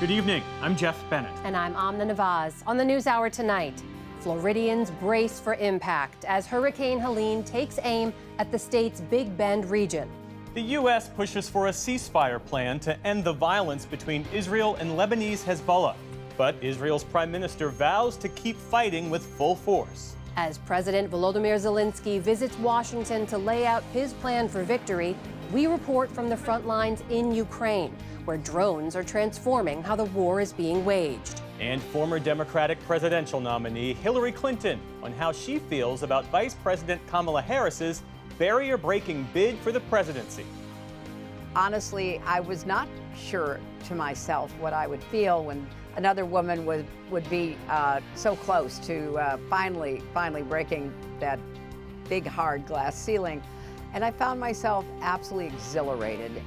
Good evening. I'm Jeff Bennett. And I'm Amna Nawaz. On the NewsHour tonight, Floridians brace for impact as Hurricane Helene takes aim at the state's Big Bend region. The U.S. pushes for a ceasefire plan to end the violence between Israel and Lebanese Hezbollah. But Israel's prime minister vows to keep fighting with full force. As President Volodymyr Zelensky visits Washington to lay out his plan for victory, we report from the front lines in Ukraine, where drones are transforming how the war is being waged. And former Democratic presidential nominee Hillary Clinton on how she feels about Vice President Kamala Harris's barrier-breaking bid for the presidency. Honestly, I was not sure to myself what I would feel when another woman would be so close to finally breaking that big hard glass ceiling. And I found myself absolutely exhilarated.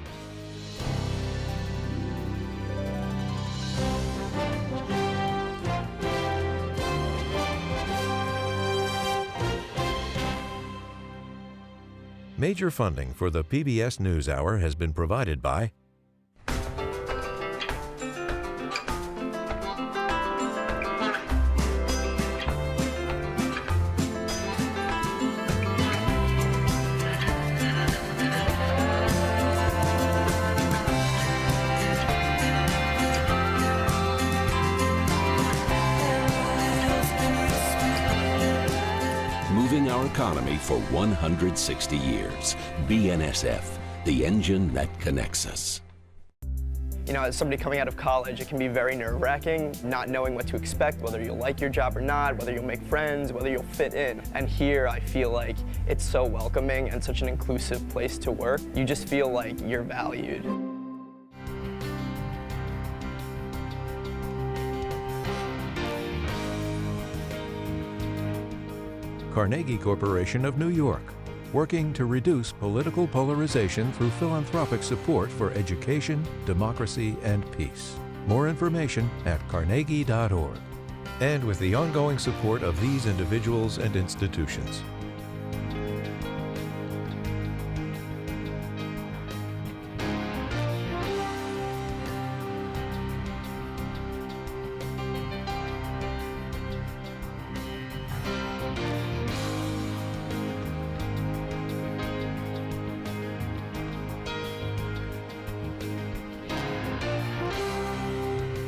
Major funding for the PBS NewsHour has been provided by moving our economy for 160 years. BNSF, the engine that connects us. You know, as somebody coming out of college, it can be very nerve-wracking, not knowing what to expect, whether you'll like your job or not, whether you'll make friends, whether you'll fit in. And here, I feel like it's so welcoming and such an inclusive place to work. You just feel like you're valued. Carnegie Corporation of New York, working to reduce political polarization through philanthropic support for education, democracy, and peace. More information at carnegie.org. And with the ongoing support of these individuals and institutions.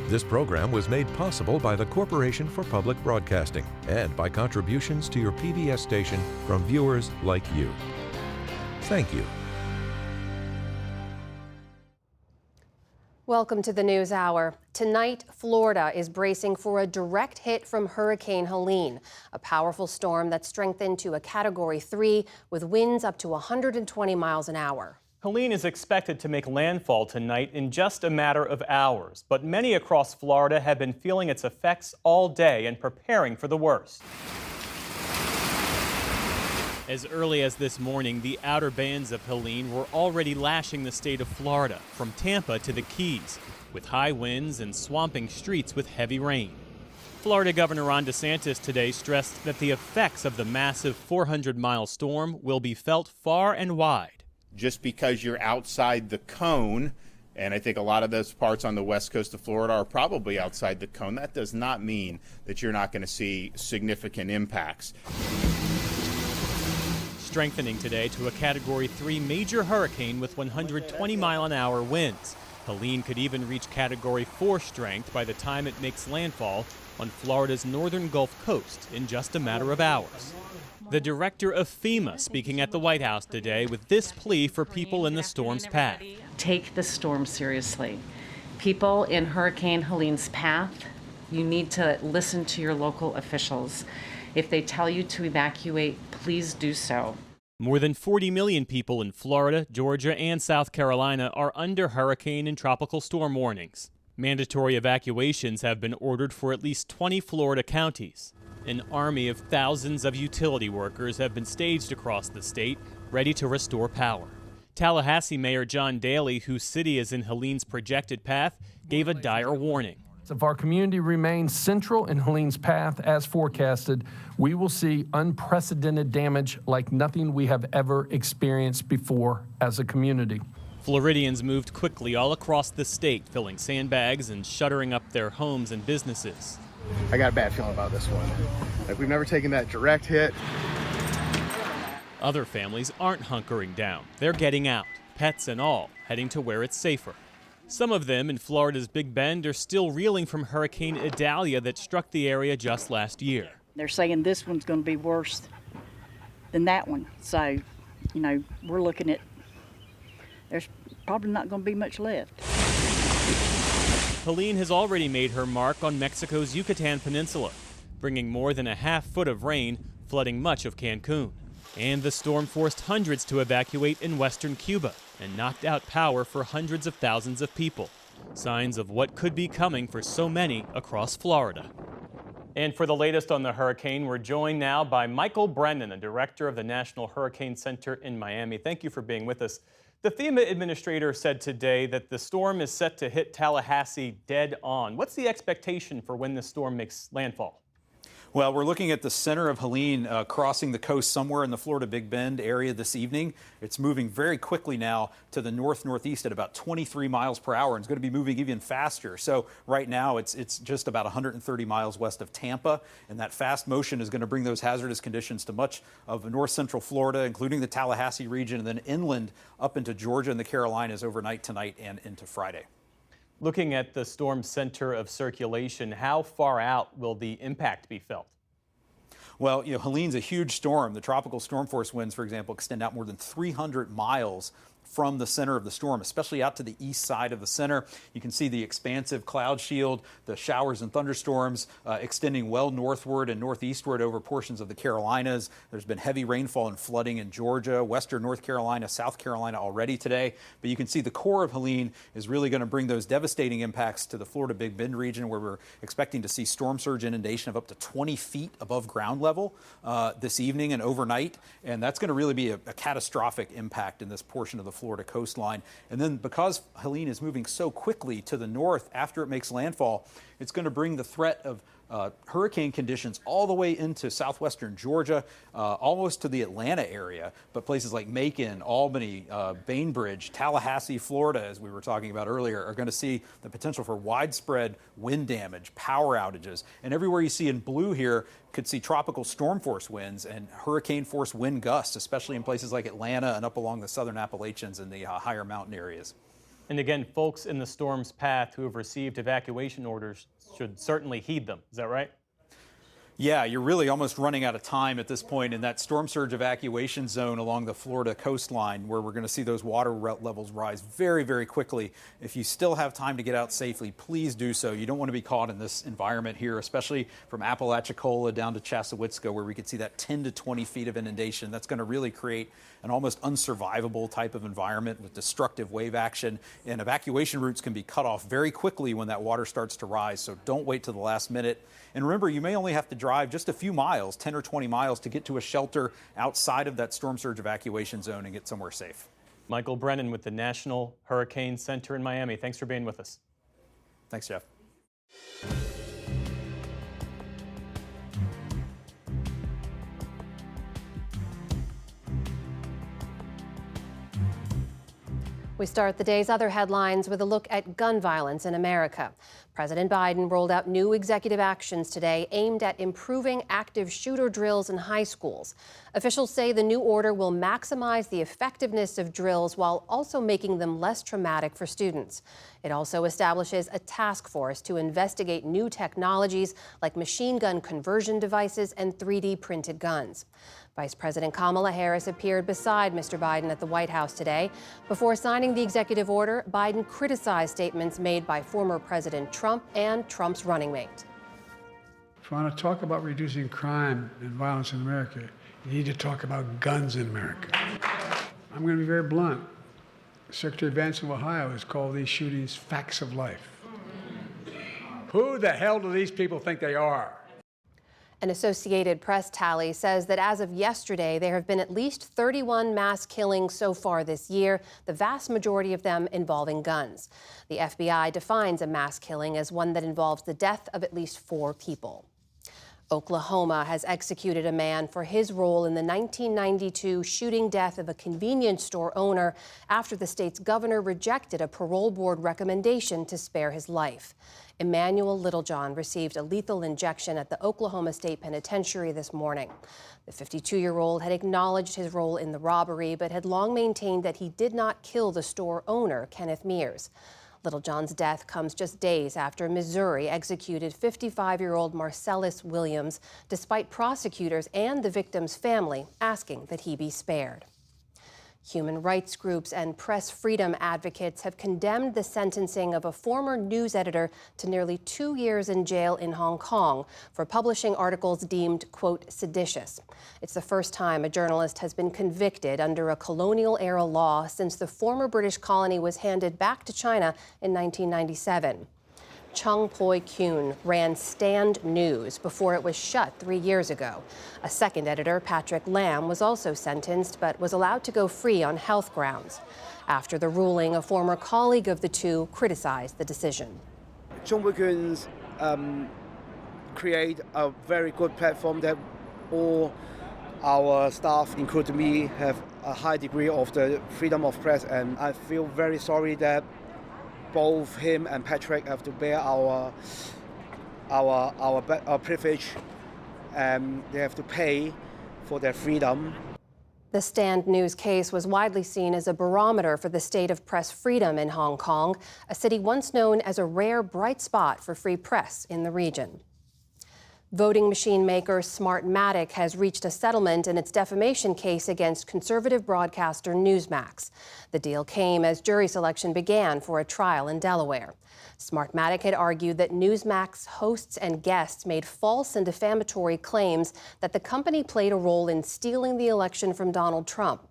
This program was made possible by the Corporation for Public Broadcasting and by contributions to your PBS station from viewers like you. Thank you. Welcome to the NewsHour. Tonight, Florida is bracing for a direct hit from Hurricane Helene, a powerful storm that strengthened to a Category 3 with winds up to 120 miles an hour. Helene is expected to make landfall tonight in just a matter of hours, but many across Florida have been feeling its effects all day and preparing for the worst. As early as this morning, the outer bands of Helene were already lashing the state of Florida, from Tampa to the Keys, with high winds and swamping streets with heavy rain. Florida Governor Ron DeSantis today stressed that the effects of the massive 400-mile storm will be felt far and wide. Just because you're outside the cone, and I think a lot of those parts on the west coast of Florida are probably outside the cone, that does not mean that you're not going to see significant impacts. Strengthening today to a Category 3 major hurricane with 120-mile-an-hour winds. Helene could even reach Category 4 strength by the time it makes landfall on Florida's northern Gulf Coast in just a matter of hours. The director of FEMA speaking at the White House today with this plea for people in the storm's path. Take the storm seriously. People in Hurricane Helene's path, you need to listen to your local officials. If they tell you to evacuate, please do so. More than 40 million people in Florida, Georgia, and South Carolina are under hurricane and tropical storm warnings. Mandatory evacuations have been ordered for at least 20 Florida counties. An army of thousands of utility workers have been staged across the state, ready to restore power. Tallahassee Mayor John Daley, whose city is in Helene's projected path, gave a dire warning. If our community remains central in Helene's path as forecasted, we will see unprecedented damage like nothing we have ever experienced before as a community. Floridians moved quickly all across the state, filling sandbags and shuttering up their homes and businesses. I got a bad feeling about this one. Like, we've never taken that direct hit. Other families aren't hunkering down. They're getting out, pets and all, heading to where it's safer. Some of them in Florida's Big Bend are still reeling from Hurricane Idalia that struck the area just last year. They're saying this one's going to be worse than that one. So, we're looking at, there's probably not going to be much left. Helene has already made her mark on Mexico's Yucatan Peninsula, bringing more than a half foot of rain, flooding much of Cancun. And the storm forced hundreds to evacuate in western Cuba and knocked out power for hundreds of thousands of people. Signs of what could be coming for so many across Florida. And for the latest on the hurricane, we're joined now by Michael Brennan, the director of the National Hurricane Center in Miami. Thank you for being with us. The FEMA administrator said today that the storm is set to hit Tallahassee dead on. What's the expectation for when the storm makes landfall? Well, we're looking at the center of Helene crossing the coast somewhere in the Florida Big Bend area this evening. It's moving very quickly now to the north-northeast at about 23 miles per hour, and it's going to be moving even faster. So right now it's just about 130 miles west of Tampa, and that fast motion is going to bring those hazardous conditions to much of north-central Florida, including the Tallahassee region, and then inland up into Georgia and the Carolinas overnight tonight and into Friday. Looking at the storm's center of circulation, how far out will the impact be felt? Well, Helene's a huge storm. The tropical storm force winds, for example, extend out more than 300 miles from the center of the storm, especially out to the east side of the center. You can see the expansive cloud shield, the showers and thunderstorms extending well northward and northeastward over portions of the Carolinas. There's been heavy rainfall and flooding in Georgia, western North Carolina, South Carolina already today. But you can see the core of Helene is really going to bring those devastating impacts to the Florida Big Bend region, where we're expecting to see storm surge inundation of up to 20 feet above ground level this evening and overnight. And that's going to really be a catastrophic impact in this portion of the Florida coastline. And then because Helene is moving so quickly to the north after it makes landfall, it's going to bring the threat of hurricane conditions all the way into southwestern Georgia, almost to the Atlanta area, but places like Macon, Albany, Bainbridge, Tallahassee, Florida, as we were talking about earlier, are going to see the potential for widespread wind damage, power outages, and everywhere you see in blue here could see tropical storm force winds and hurricane force wind gusts, especially in places like Atlanta and up along the southern Appalachians and the higher mountain areas. And again, folks in the storm's path who have received evacuation orders should certainly heed them. Is that right? Yeah, you're really almost running out of time at this point in that storm surge evacuation zone along the Florida coastline, where we're going to see those water levels rise very, very quickly. If you still have time to get out safely, please do so. You don't want to be caught in this environment here, especially from Apalachicola down to Chassahowitzka, where we could see that 10 to 20 feet of inundation. That's going to really create an almost unsurvivable type of environment with destructive wave action, and evacuation routes can be cut off very quickly when that water starts to rise. So don't wait till the last minute. And remember, you may only have to drive just a few miles, 10 or 20 miles, to get to a shelter outside of that storm surge evacuation zone and get somewhere safe. Michael Brennan with the National Hurricane Center in Miami. Thanks for being with us. Thanks, Jeff. We start the day's other headlines with a look at gun violence in America. President Biden rolled out new executive actions today aimed at improving active shooter drills in high schools. Officials say the new order will maximize the effectiveness of drills while also making them less traumatic for students. It also establishes a task force to investigate new technologies like machine gun conversion devices and 3D printed guns. Vice President Kamala Harris appeared beside Mr. Biden at the White House today. Before signing the executive order, Biden criticized statements made by former President Trump and Trump's running mate. If you want to talk about reducing crime and violence in America, you need to talk about guns in America. I'm going to be very blunt. Secretary Vance of Ohio has called these shootings facts of life. Who the hell do these people think they are? An Associated Press tally says that as of yesterday, there have been at least 31 mass killings so far this year, the vast majority of them involving guns. The FBI defines a mass killing as one that involves the death of at least 4 people. Oklahoma has executed a man for his role in the 1992 shooting death of a convenience store owner after the state's governor rejected a parole board recommendation to spare his life. Emmanuel Littlejohn received a lethal injection at the Oklahoma State Penitentiary this morning. The 52-year-old had acknowledged his role in the robbery, but had long maintained that he did not kill the store owner, Kenneth Mears. Littlejohn's death comes just days after Missouri executed 55-year-old Marcellus Williams, despite prosecutors and the victim's family asking that he be spared. Human rights groups and press freedom advocates have condemned the sentencing of a former news editor to nearly 2 years in jail in Hong Kong for publishing articles deemed, quote, seditious. It's the first time a journalist has been convicted under a colonial-era law since the former British colony was handed back to China in 1997. Chung Poi-kyun ran Stand News before it was shut 3 years ago. A second editor, Patrick Lam, was also sentenced but was allowed to go free on health grounds. After the ruling, a former colleague of the two criticized the decision. Chung Poi-kyun's create a very good platform that all our staff, including me, have a high degree of the freedom of press, and I feel very sorry that both him and Patrick have to bear our privilege, and they have to pay for their freedom. The Stand News case was widely seen as a barometer for the state of press freedom in Hong Kong, a city once known as a rare bright spot for free press in the region. Voting machine maker Smartmatic has reached a settlement in its defamation case against conservative broadcaster Newsmax. The deal came as jury selection began for a trial in Delaware. Smartmatic had argued that Newsmax hosts and guests made false and defamatory claims that the company played a role in stealing the election from Donald Trump.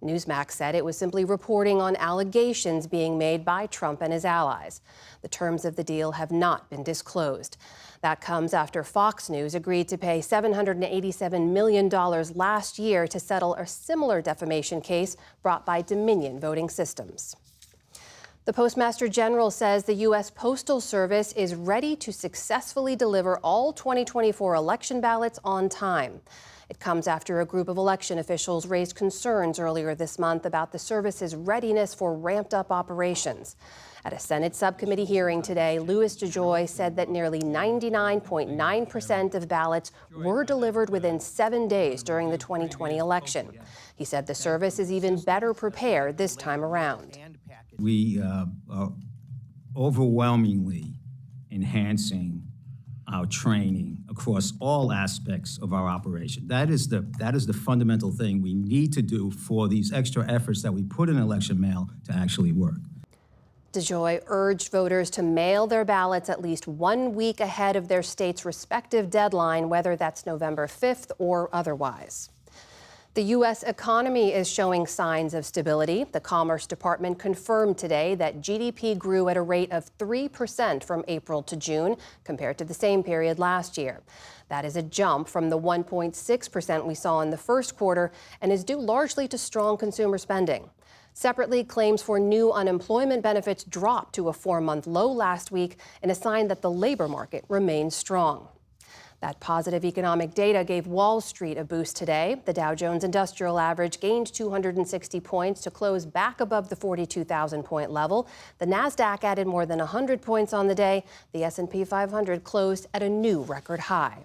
Newsmax said it was simply reporting on allegations being made by Trump and his allies. The terms of the deal have not been disclosed. That comes after Fox News agreed to pay $787 million last year to settle a similar defamation case brought by Dominion Voting Systems. The Postmaster General says the U.S. Postal Service is ready to successfully deliver all 2024 election ballots on time. It comes after a group of election officials raised concerns earlier this month about the service's readiness for ramped-up operations. At a Senate subcommittee hearing today, Louis DeJoy said that nearly 99.9% of ballots were delivered within 7 days during the 2020 election. He said the service is even better prepared this time around. We are overwhelmingly enhancing our training across all aspects of our operation. That is the fundamental thing we need to do for these extra efforts that we put in election mail to actually work. DeJoy urged voters to mail their ballots at least 1 week ahead of their state's respective deadline, whether that's November 5th or otherwise. The U.S. economy is showing signs of stability. The Commerce Department confirmed today that GDP grew at a rate of 3% from April to June, compared to the same period last year. That is a jump from the 1.6% we saw in the first quarter and is due largely to strong consumer spending. Separately, claims for new unemployment benefits dropped to a 4-month low last week, in a sign that the labor market remains strong. That positive economic data gave Wall Street a boost today. The Dow Jones Industrial Average gained 260 points to close back above the 42,000-point level. The Nasdaq added more than 100 points on the day. The S&P 500 closed at a new record high.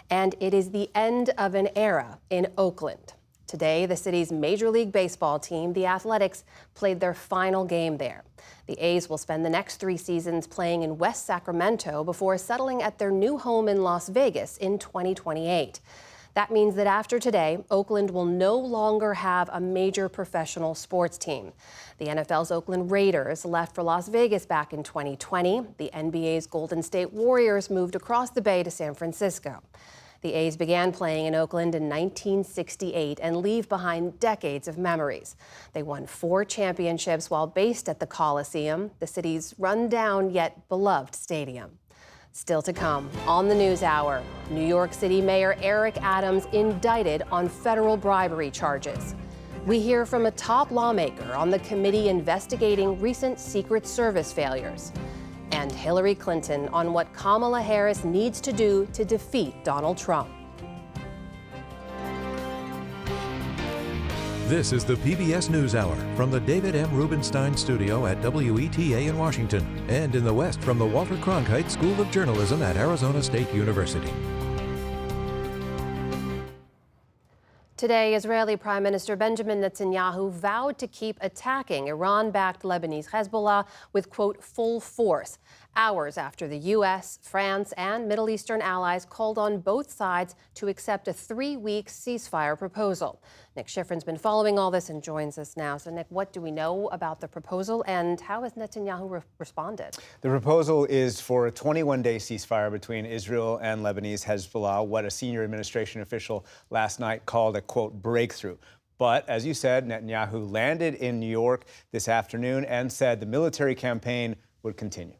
And it is the end of an era in Oakland. Today, the city's Major League Baseball team, the Athletics, played their final game there. The A's will spend the next 3 seasons playing in West Sacramento before settling at their new home in Las Vegas in 2028. That means that after today, Oakland will no longer have a major professional sports team. The NFL's Oakland Raiders left for Las Vegas back in 2020. The NBA's Golden State Warriors moved across the bay to San Francisco. The A's began playing in Oakland in 1968 and leave behind decades of memories. They won 4 championships while based at the Coliseum, the city's run-down yet beloved stadium. Still to come on the NewsHour, New York City Mayor Eric Adams indicted on federal bribery charges. We hear from a top lawmaker on the committee investigating recent Secret Service failures. And Hillary Clinton on what Kamala Harris needs to do to defeat Donald Trump. This is the PBS NewsHour from the David M. Rubenstein Studio at WETA in Washington, and in the West from the Walter Cronkite School of Journalism at Arizona State University. Today, Israeli Prime Minister Benjamin Netanyahu vowed to keep attacking Iran-backed Lebanese Hezbollah with, quote, full force, hours after the U.S., France, and Middle Eastern allies called on both sides to accept a 3-week ceasefire proposal. Nick Schifrin's been following all this and joins us now. So, Nick, what do we know about the proposal, and how has Netanyahu responded? The proposal is for a 21-day ceasefire between Israel and Lebanese Hezbollah, what a senior administration official last night called a, quote, breakthrough. But, as you said, Netanyahu landed in New York this afternoon and said the military campaign would continue.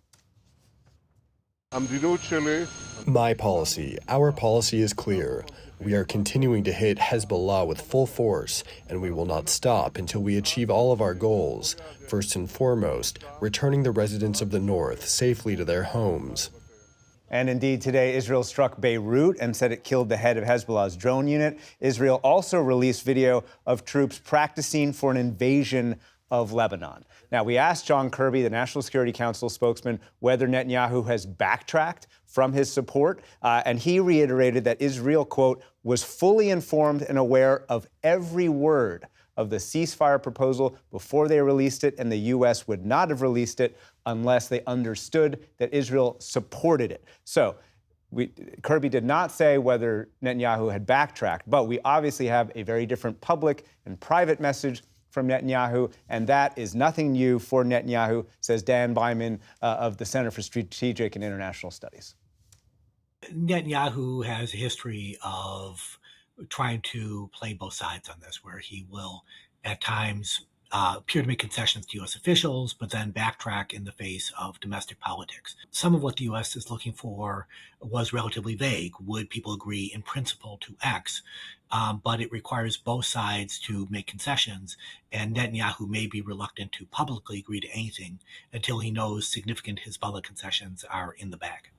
My policy, our policy is clear. We are continuing to hit Hezbollah with full force, and we will not stop until we achieve all of our goals. First and foremost, returning the residents of the North safely to their homes. And indeed, today, Israel struck Beirut and said it killed the head of Hezbollah's drone unit. Israel also released video of troops practicing for an invasion of Lebanon. Now, we asked John Kirby, the National Security Council spokesman, whether Netanyahu has backtracked from his support, and he reiterated that Israel, quote, was fully informed and aware of every word of the ceasefire proposal before they released it, and the U.S. would not have released it unless they understood that Israel supported it. So Kirby did not say whether Netanyahu had backtracked, but we obviously have a very different public and private message from Netanyahu, and that is nothing new for Netanyahu, says Dan Byman of the Center for Strategic and International Studies. Netanyahu has a history of trying to play both sides on this, where he will at times appear to make concessions to U.S. officials, but then backtrack in the face of domestic politics. Some of what the U.S. is looking for was relatively vague. Would people agree in principle to X? But it requires both sides to make concessions, and Netanyahu may be reluctant to publicly agree to anything until he knows significant Hezbollah concessions are in the bag.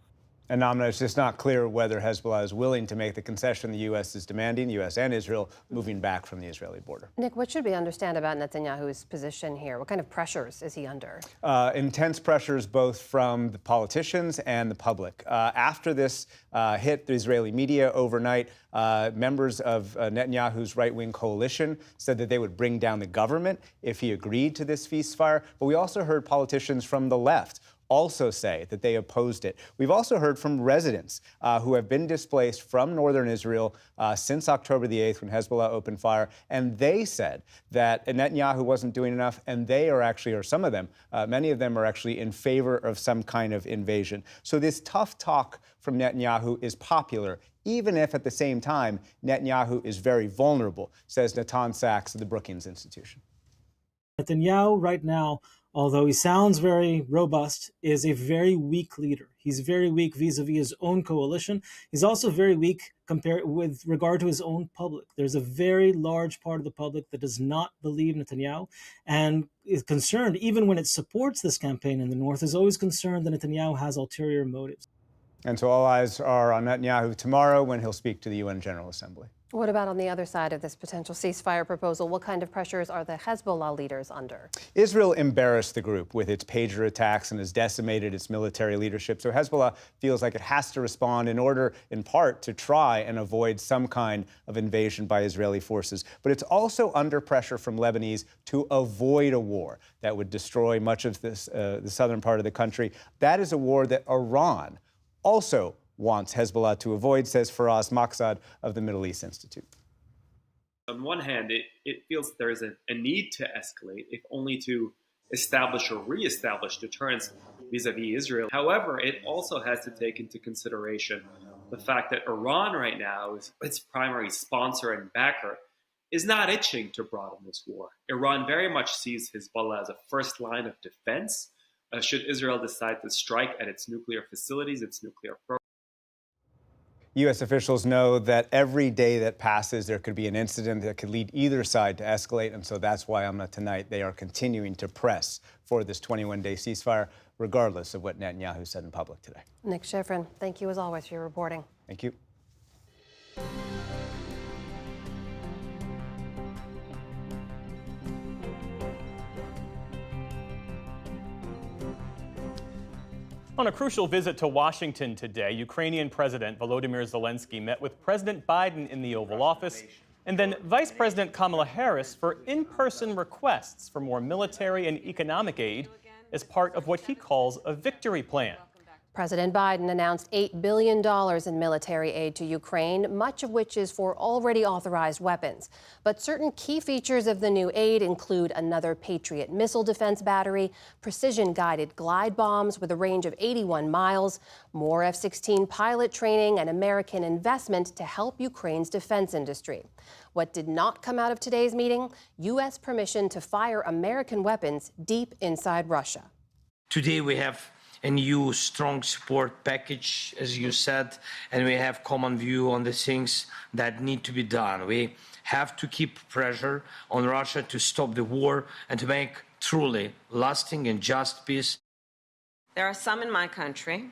And Namna, it's just not clear whether Hezbollah is willing to make the concession the U.S. is demanding, the U.S. and Israel moving back from the Israeli border. Nick, what should we understand about Netanyahu's position here? What kind of pressures is he under? Intense pressures both from the politicians and the public. After this hit the Israeli media overnight, members of Netanyahu's right-wing coalition said that they would bring down the government if he agreed to this ceasefire. But we also heard politicians from the left also say that they opposed it. We've also heard from residents who have been displaced from northern Israel since October the 8th when Hezbollah opened fire, and they said that Netanyahu wasn't doing enough, and they are actually, or some of them, many of them are actually in favor of some kind of invasion. So this tough talk from Netanyahu is popular, even if at the same time Netanyahu is very vulnerable, says Natan Sachs of the Brookings Institution. Netanyahu right now, although he sounds very robust, is a very weak leader. He's very weak vis-a-vis his own coalition. He's also very weak with regard to his own public. There's a very large part of the public that does not believe Netanyahu and is concerned, even when it supports this campaign in the north, is always concerned that Netanyahu has ulterior motives. And so all eyes are on Netanyahu tomorrow when he'll speak to the UN General Assembly. What about on the other side of this potential ceasefire proposal? What kind of pressures are the Hezbollah leaders under? Israel embarrassed the group with its pager attacks and has decimated its military leadership. So Hezbollah feels like it has to respond in order, in part, to try and avoid some kind of invasion by Israeli forces. But it's also under pressure from Lebanese to avoid a war that would destroy much of this, the southern part of the country. That is a war that Iran also wants Hezbollah to avoid, says Faraz Maqsad of the Middle East Institute. On one hand, it feels there is a need to escalate, if only to establish or reestablish deterrence vis-a-vis Israel. However, it also has to take into consideration the fact that Iran right now, its primary sponsor and backer, is not itching to broaden this war. Iran very much sees Hezbollah as a first line of defense should Israel decide to strike at its nuclear facilities, its nuclear program. U.S. officials know that every day that passes, there could be an incident that could lead either side to escalate. And so that's why tonight they are continuing to press for this 21-day ceasefire, regardless of what Netanyahu said in public today. Nick Schifrin, thank you as always for your reporting. Thank you. On a crucial visit to Washington today, Ukrainian President Volodymyr Zelensky met with President Biden in the Oval Office and then Vice President Kamala Harris for in-person requests for more military and economic aid as part of what he calls a victory plan. President Biden announced $8 billion in military aid to Ukraine, much of which is for already authorized weapons. But certain key features of the new aid include another Patriot missile defense battery, precision-guided glide bombs with a range of 81 miles, more F-16 pilot training, and American investment to help Ukraine's defense industry. What did not come out of today's meeting? U.S. permission to fire American weapons deep inside Russia. Today we have a new strong support package, as you said, and we have common view on the things that need to be done. We have to keep pressure on Russia to stop the war and to make truly lasting and just peace. There are some in my country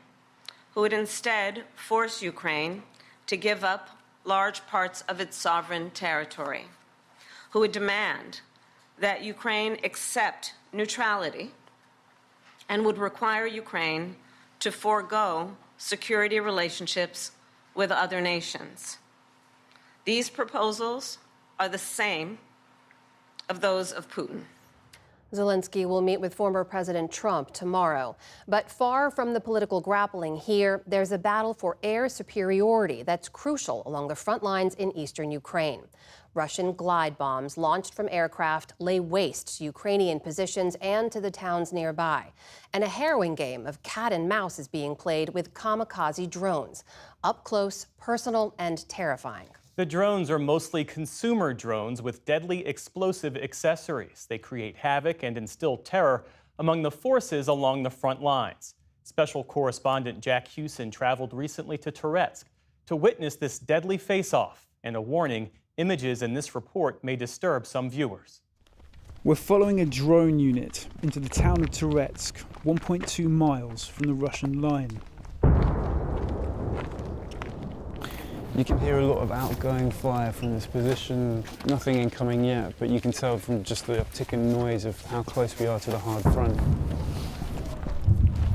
who would instead force Ukraine to give up large parts of its sovereign territory, who would demand that Ukraine accept neutrality and would require Ukraine to forego security relationships with other nations. These proposals are the same of those of Putin. Zelensky will meet with former President Trump tomorrow. But far from the political grappling here, there's a battle for air superiority that's crucial along the front lines in eastern Ukraine. Russian glide bombs launched from aircraft lay waste to Ukrainian positions and to the towns nearby. And a harrowing game of cat and mouse is being played with kamikaze drones. Up close, personal, and terrifying. The drones are mostly consumer drones with deadly explosive accessories. They create havoc and instill terror among the forces along the front lines. Special correspondent Jack Hewson traveled recently to Touretsk to witness this deadly face-off, and a warning: images in this report may disturb some viewers. We're following a drone unit into the town of Touretsk, 1.2 miles from the Russian line. You can hear a lot of outgoing fire from this position. Nothing incoming yet, but you can tell from just the uptick in noise of how close we are to the hard front.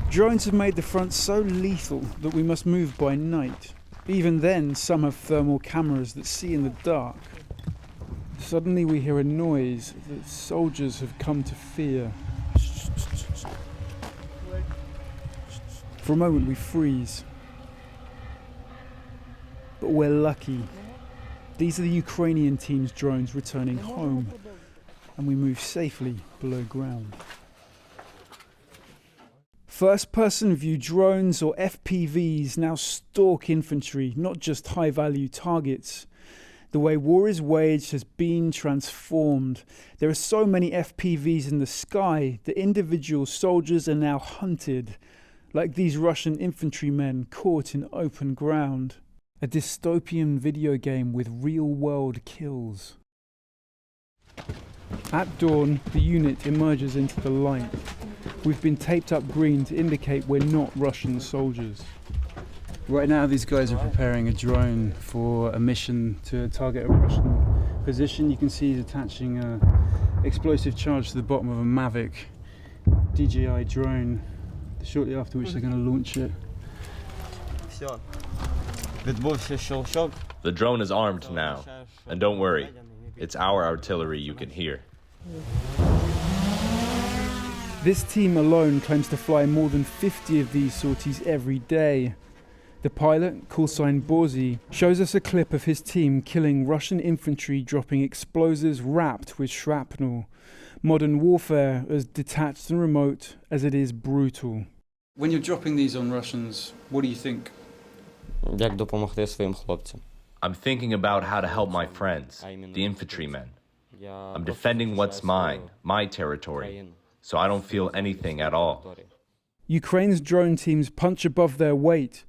Drones have made the front so lethal that we must move by night. Even then, some have thermal cameras that see in the dark. Suddenly we hear a noise that soldiers have come to fear. For a moment we freeze. But we're lucky. These are the Ukrainian team's drones returning home, and we move safely below ground. First-person view drones, or FPVs, now stalk infantry, not just high-value targets. The way war is waged has been transformed. There are so many FPVs in the sky that individual soldiers are now hunted, like these Russian infantrymen caught in open ground. A dystopian video game with real-world kills. At dawn, the unit emerges into the light. We've been taped up green to indicate we're not Russian soldiers. Right now, these guys are preparing a drone for a mission to target a Russian position. You can see he's attaching an explosive charge to the bottom of a Mavic DJI drone, shortly after which they're going to launch it. The drone is armed now, and don't worry, it's our artillery you can hear. This team alone claims to fly more than 50 of these sorties every day. The pilot, callsign Borzi, shows us a clip of his team killing Russian infantry dropping explosives wrapped with shrapnel. Modern warfare, as detached and remote as it is brutal. When you're dropping these on Russians, what do you think? I'm thinking about how to help my friends, the infantrymen. I'm defending what's mine, my territory, so I don't feel anything at all. Ukraine's drone teams punch above their weight,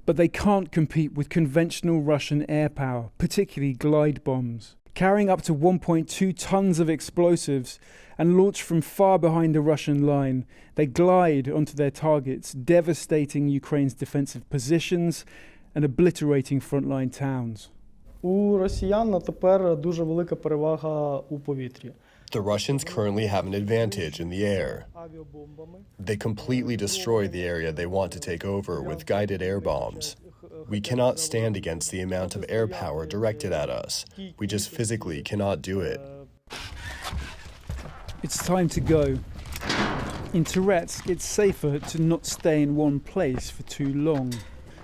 But they can't compete with conventional Russian air power, particularly glide bombs. Carrying up to 1.2 tons of explosives and launched from far behind the Russian line, they glide onto their targets, devastating Ukraine's defensive positions and obliterating frontline towns. У росіян на тепер дуже велика перевага у повітрі. The Russians currently have an advantage in the air. They completely destroy the area they want to take over with guided air bombs. We cannot stand against the amount of air power directed at us. We just physically cannot do it. It's time to go. In Toretsk, it's safer to not stay in one place for too long.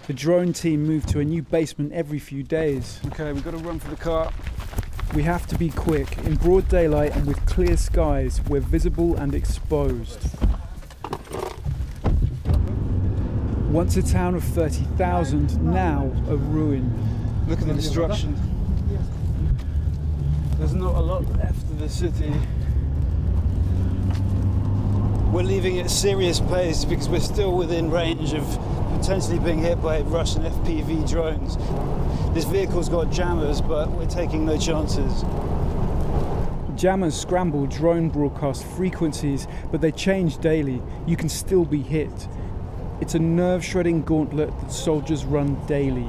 The drone team move to a new basement every few days. Okay, we've got to run for the car. We have to be quick. In broad daylight and with clear skies, we're visible and exposed. Once a town of 30,000, now a ruin. Look at the destruction. There's not a lot left of the city. We're leaving at serious pace because we're still within range of potentially being hit by Russian FPV drones. This vehicle's got jammers, but we're taking no chances. Jammers scramble drone broadcast frequencies, but they change daily. You can still be hit. It's a nerve-shredding gauntlet that soldiers run daily.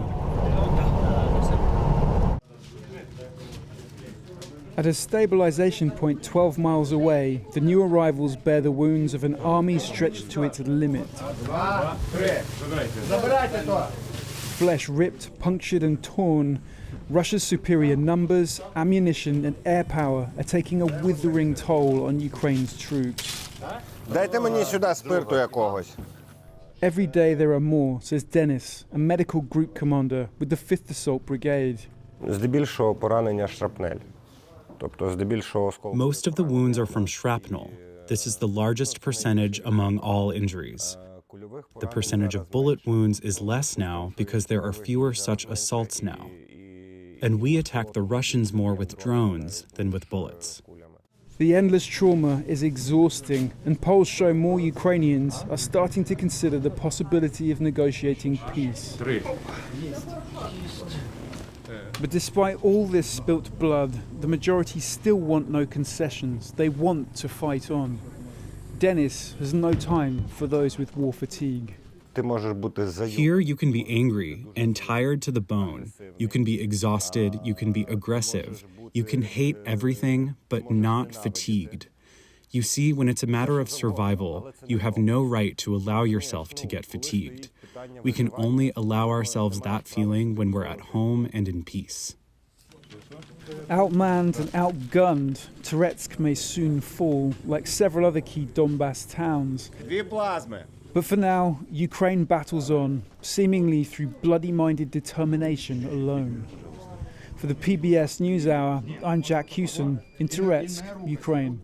At a stabilization point 12 miles away, the new arrivals bear the wounds of an army stretched to its limit. Flesh ripped, punctured and torn, Russia's superior numbers, ammunition and air power are taking a withering toll on Ukraine's troops. Дайте мені сюди спирту якогось. Every day there are more, says Dennis, a medical group commander with the 5th Assault Brigade. Здебільшого поранення шрапнель. Тобто здебільшого осколки. Most of the wounds are from shrapnel. This is the largest percentage among all injuries. The percentage of bullet wounds is less now because there are fewer such assaults now. And we attack the Russians more with drones than with bullets. The endless trauma is exhausting, and polls show more Ukrainians are starting to consider the possibility of negotiating peace. But despite all this spilt blood, the majority still want no concessions. They want to fight on. Dennis has no time for those with war fatigue. Here you can be angry and tired to the bone. You can be exhausted, you can be aggressive. You can hate everything, but not fatigued. You see, when it's a matter of survival, you have no right to allow yourself to get fatigued. We can only allow ourselves that feeling when we're at home and in peace. Outmanned and outgunned, Toretsk may soon fall, like several other key Donbass towns. But for now, Ukraine battles on, seemingly through bloody-minded determination alone. For the PBS NewsHour, I'm Jack Hewson in Toretsk, Ukraine.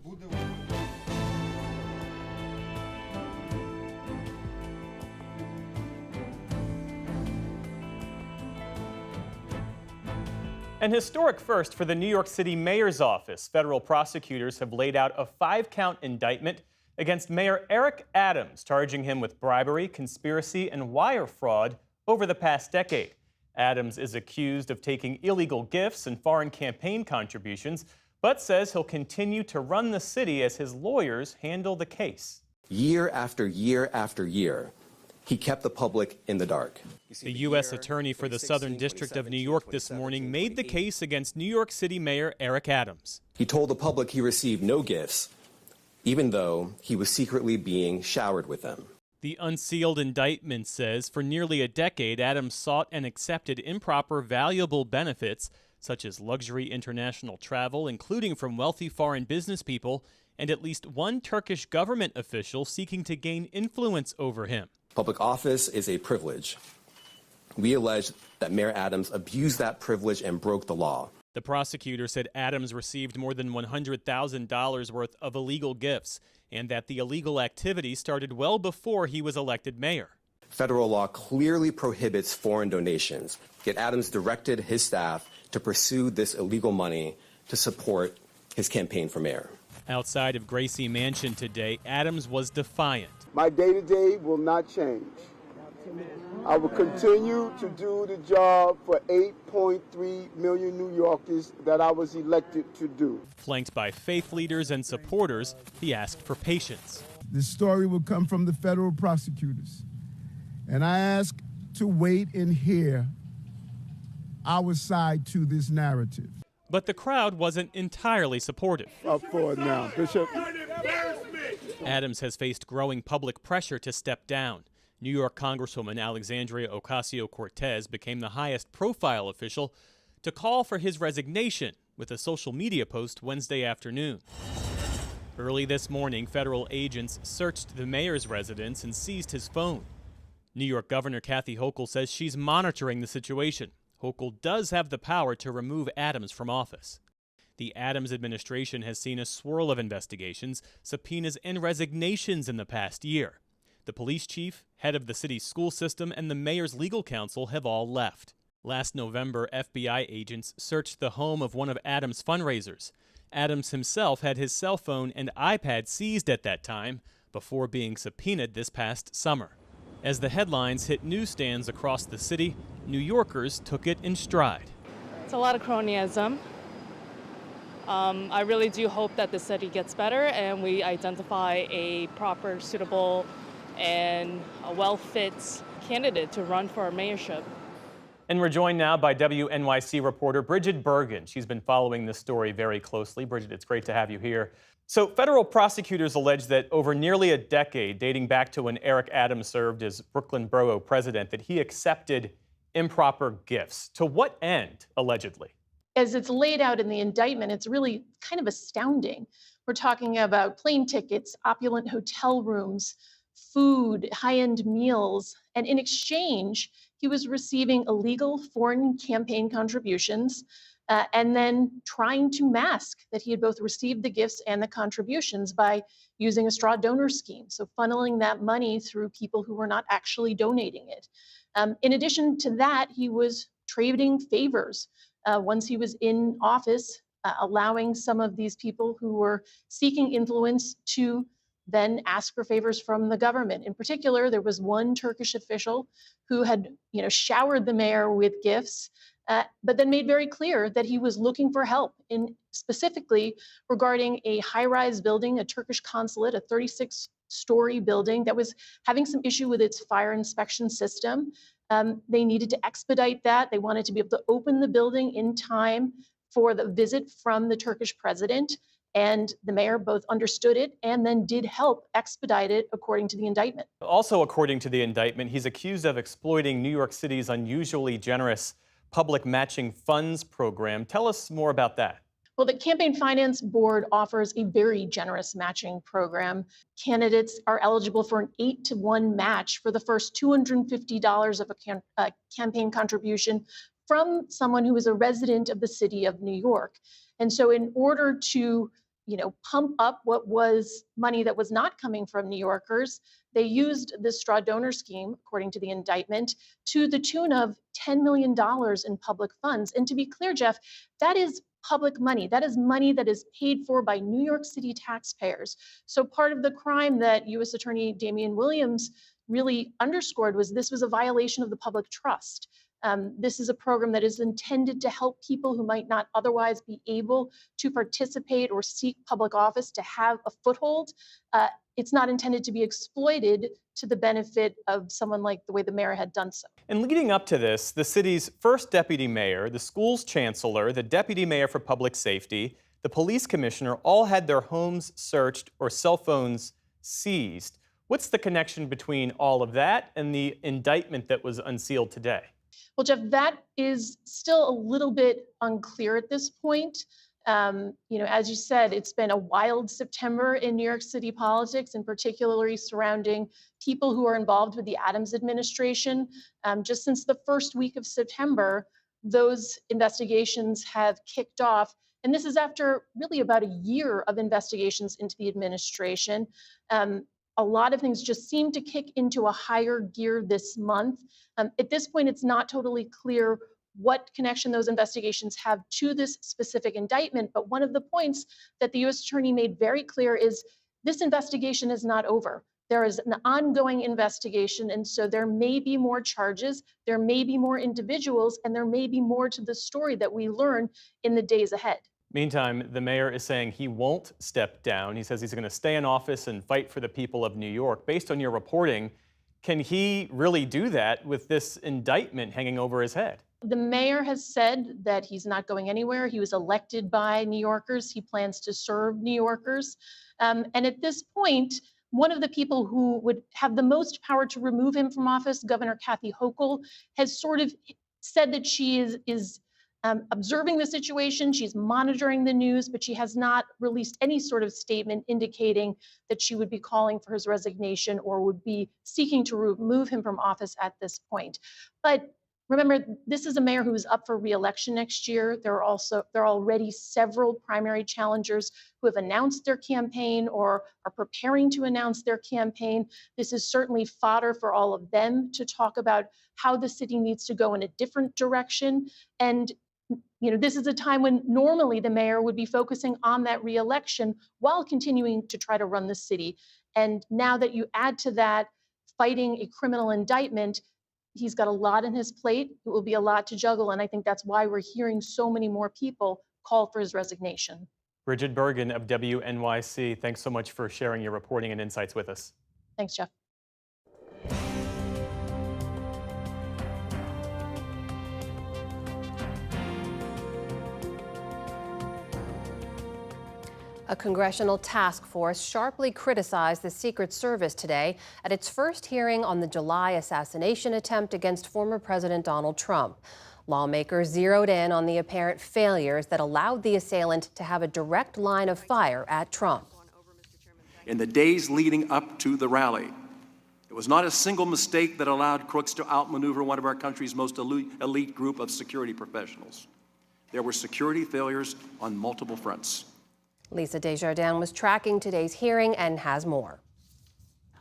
An historic first for the New York City mayor's office. Federal prosecutors have laid out a 5-count indictment against Mayor Eric Adams, charging him with bribery, conspiracy, and wire fraud over the past decade. Adams is accused of taking illegal gifts and foreign campaign contributions, but says he'll continue to run the city as his lawyers handle the case. Year after year after year, he kept the public in the dark. The U.S. Attorney for the Southern District of New York this morning made the case against New York City Mayor Eric Adams. He told the public he received no gifts, even though he was secretly being showered with them. The unsealed indictment says for nearly a decade, Adams sought and accepted improper valuable benefits, such as luxury international travel, including from wealthy foreign business people, and at least one Turkish government official seeking to gain influence over him. Public office is a privilege. We allege that Mayor Adams abused that privilege and broke the law. The prosecutor said Adams received more than $100,000 worth of illegal gifts and that the illegal activity started well before he was elected mayor. Federal law clearly prohibits foreign donations, yet Adams directed his staff to pursue this illegal money to support his campaign for mayor. Outside of Gracie Mansion today, Adams was defiant. My day-to-day will not change. I will continue to do the job for 8.3 million New Yorkers that I was elected to do. Flanked by faith leaders and supporters, he asked for patience. This story will come from the federal prosecutors, and I ask to wait and hear our side to this narrative. But the crowd wasn't entirely supportive. Up for it now, Bishop. Adams has faced growing public pressure to step down. New York Congresswoman Alexandria Ocasio-Cortez became the highest profile official to call for his resignation with a social media post Wednesday afternoon. Early this morning, federal agents searched the mayor's residence and seized his phone. New York Governor Kathy Hochul says she's monitoring the situation. Hochul does have the power to remove Adams from office. The Adams administration has seen a swirl of investigations, subpoenas, and resignations in the past year. The police chief, head of the city's school system, and the mayor's legal counsel have all left. Last November, FBI agents searched the home of one of Adams' fundraisers. Adams himself had his cell phone and iPad seized at that time before being subpoenaed this past summer. As the headlines hit newsstands across the city, New Yorkers took it in stride. It's a lot of cronyism. I really do hope that the city gets better and we identify a proper, suitable, and a well-fit candidate to run for our mayorship. And we're joined now by WNYC reporter Bridget Bergen. She's been following this story very closely. Bridget, it's great to have you here. So federal prosecutors allege that over nearly a decade, dating back to when Eric Adams served as Brooklyn Borough president, that he accepted improper gifts. To what end, allegedly? As it's laid out in the indictment, it's really kind of astounding. We're talking about plane tickets, opulent hotel rooms, food, high-end meals, and in exchange, he was receiving illegal foreign campaign contributions and then trying to mask that he had both received the gifts and the contributions by using a straw donor scheme, so funneling that money through people who were not actually donating it. In addition to that, he was trading favors once he was in office, allowing some of these people who were seeking influence to then ask for favors from the government. In particular, there was one Turkish official who had, showered the mayor with gifts, but then made very clear that he was looking for help, specifically regarding a high-rise building, a Turkish consulate, a 36-story building that was having some issue with its fire inspection system. They needed to expedite that. They wanted to be able to open the building in time for the visit from the Turkish president. And the mayor both understood it and then did help expedite it, according to the indictment. Also, according to the indictment, he's accused of exploiting New York City's unusually generous public matching funds program. Tell us more about that. Well, the Campaign Finance Board offers a very generous matching program. Candidates are eligible for an 8-to-1 match for the first $250 of a campaign contribution from someone who is a resident of the city of New York. And so in order to pump up what was money that was not coming from New Yorkers, they used this straw donor scheme, according to the indictment, to the tune of $10 million in public funds. And to be clear, Jeff, that is public money. That is money that is paid for by New York City taxpayers. So part of the crime that U.S. Attorney Damian Williams really underscored was this was a violation of the public trust. This is a program that is intended to help people who might not otherwise be able to participate or seek public office to have a foothold. It's not intended to be exploited to the benefit of someone like the way the mayor had done so. And leading up to this, the city's first deputy mayor, the school's chancellor, the deputy mayor for public safety, the police commissioner all had their homes searched or cell phones seized. What's the connection between all of that and the indictment that was unsealed today? Well, Jeff, that is still a little bit unclear at this point. As you said, it's been a wild September in New York City politics, and particularly surrounding people who are involved with the Adams administration. Just since the first week of September, those investigations have kicked off. And this is after really about a year of investigations into the administration. A lot of things just seem to kick into a higher gear this month. At this point, it's not totally clear what connection those investigations have to this specific indictment. But one of the points that the U.S. Attorney made very clear is this investigation is not over. There is an ongoing investigation, and so there may be more charges, there may be more individuals, and there may be more to the story that we learn in the days ahead. Meantime, the mayor is saying he won't step down. He says he's going to stay in office and fight for the people of New York. Based on your reporting, can he really do that with this indictment hanging over his head? The mayor has said that he's not going anywhere. He was elected by New Yorkers. He plans to serve New Yorkers. And at this point, one of the people who would have the most power to remove him from office, Governor Kathy Hochul, has sort of said that she is observing the situation. She's monitoring the news, but she has not released any sort of statement indicating that she would be calling for his resignation or would be seeking to remove him from office at this point. But remember, this is a mayor who is up for re-election next year. There are already several primary challengers who have announced their campaign or are preparing to announce their campaign. This is certainly fodder for all of them to talk about how the city needs to go in a different direction. And this is a time when normally the mayor would be focusing on that re-election while continuing to try to run the city. And now that you add to that fighting a criminal indictment, he's got a lot on his plate. It will be a lot to juggle. And I think that's why we're hearing so many more people call for his resignation. Bridget Bergen of WNYC, thanks so much for sharing your reporting and insights with us. Thanks, Jeff. A congressional task force sharply criticized the Secret Service today at its first hearing on the July assassination attempt against former President Donald Trump. Lawmakers zeroed in on the apparent failures that allowed the assailant to have a direct line of fire at Trump. In the days leading up to the rally, it was not a single mistake that allowed crooks to outmaneuver one of our country's most elite group of security professionals. There were security failures on multiple fronts. Lisa Desjardins was tracking today's hearing and has more.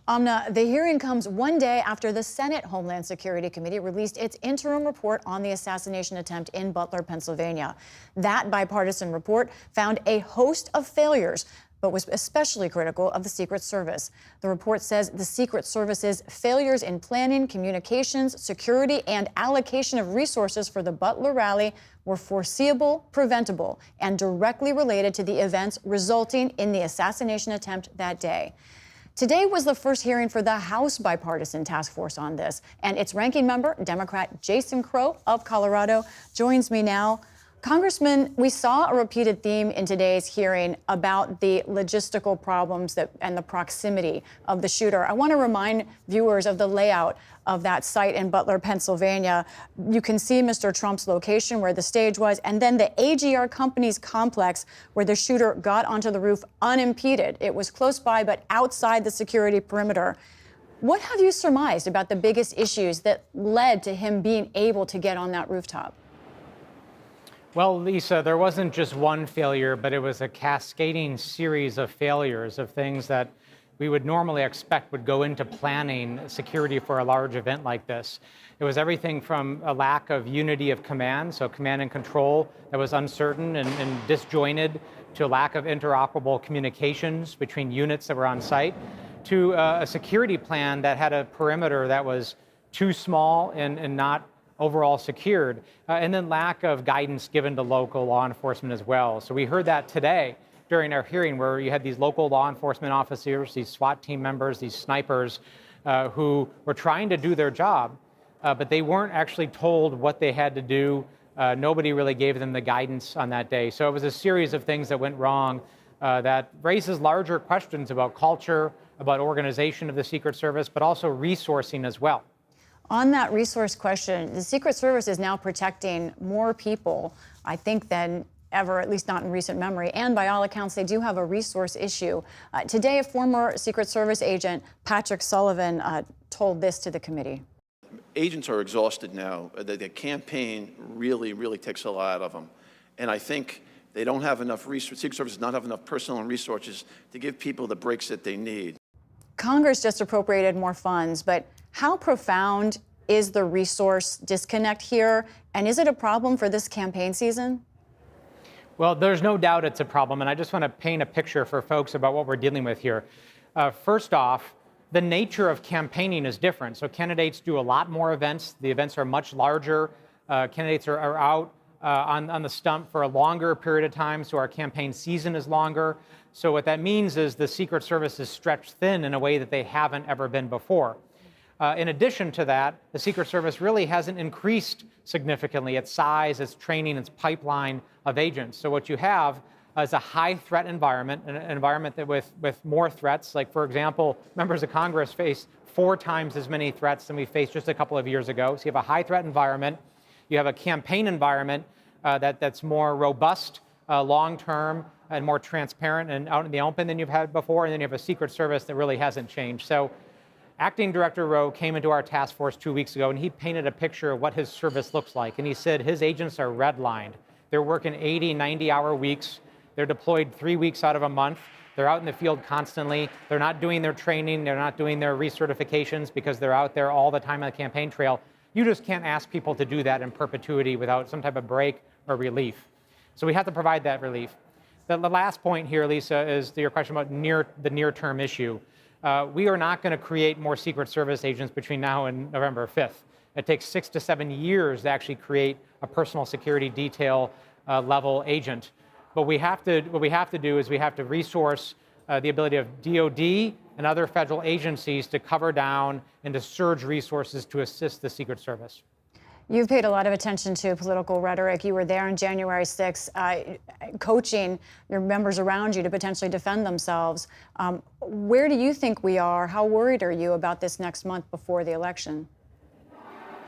Amna, the hearing comes one day after the Senate Homeland Security Committee released its interim report on the assassination attempt in Butler, Pennsylvania. That bipartisan report found a host of failures, but was especially critical of the Secret Service. The report says the Secret Service's failures in planning, communications, security, and allocation of resources for the Butler rally were foreseeable, preventable, and directly related to the events resulting in the assassination attempt that day. Today was the first hearing for the House bipartisan task force on this, and its ranking member, Democrat Jason Crow of Colorado, joins me now. Congressman, we saw a repeated theme in today's hearing about the logistical problems and the proximity of the shooter. I want to remind viewers of the layout of that site in Butler, Pennsylvania. You can see Mr. Trump's location where the stage was, and then the AGR Companies complex where the shooter got onto the roof unimpeded. It was close by, but outside the security perimeter. What have you surmised about the biggest issues that led to him being able to get on that rooftop? Well, Lisa, there wasn't just one failure, but it was a cascading series of failures of things that we would normally expect would go into planning security for a large event like this. It was everything from a lack of unity of command, so command and control that was uncertain and disjointed, to a lack of interoperable communications between units that were on site, to a security plan that had a perimeter that was too small and not overall secured, and then lack of guidance given to local law enforcement as well. So we heard that today during our hearing, where you had these local law enforcement officers, these SWAT team members, these snipers who were trying to do their job, but they weren't actually told what they had to do. Nobody really gave them the guidance on that day. So it was a series of things that went wrong that raises larger questions about culture, about organization of the Secret Service, but also resourcing as well. On that resource question, the Secret Service is now protecting more people, I think, than ever, at least not in recent memory. And by all accounts, they do have a resource issue. Today, a former Secret Service agent, Patrick Sullivan, told this to the committee. Agents are exhausted now. The campaign really takes a lot out of them. And I think they don't have enough resources. Secret Service does not have enough personnel and resources to give people the breaks that they need. Congress just appropriated more funds, but how profound is the resource disconnect here? And is it a problem for this campaign season? Well, there's no doubt it's a problem, and I just want to paint a picture for folks about what we're dealing with here. First off, the nature of campaigning is different. So candidates do a lot more events. The events are much larger. Candidates are out on the stump for a longer period of time, so our campaign season is longer. So what that means is the Secret Service is stretched thin in a way that they haven't ever been before. In addition to that, the Secret Service really hasn't increased significantly its size, its training, its pipeline of agents. So what you have is a high threat environment, an environment that with more threats. Like, for example, members of Congress face 4 times as many threats than we faced just a couple of years ago. So you have a high threat environment. You have a campaign environment that's more robust, long-term, and more transparent and out in the open than you've had before. And then you have a Secret Service that really hasn't changed. So Acting Director Rowe came into our task force 2 weeks ago, and he painted a picture of what his service looks like. And he said his agents are redlined. They're working 80, 90-hour weeks. They're deployed 3 weeks out of a month. They're out in the field constantly. They're not doing their training. They're not doing their recertifications because they're out there all the time on the campaign trail. You just can't ask people to do that in perpetuity without some type of break or relief. So we have to provide that relief. The last point here, Lisa, is to your question about the near-term issue. We are not going to create more Secret Service agents between now and November 5th. It takes 6 to 7 years to actually create a personal security detail level agent. But what we have to do is we have to resource the ability of DOD and other federal agencies to cover down and to surge resources to assist the Secret Service. You've paid a lot of attention to political rhetoric. You were there on January 6th, coaching your members around you to potentially defend themselves. Where do you think we are? How worried are you about this next month before the election?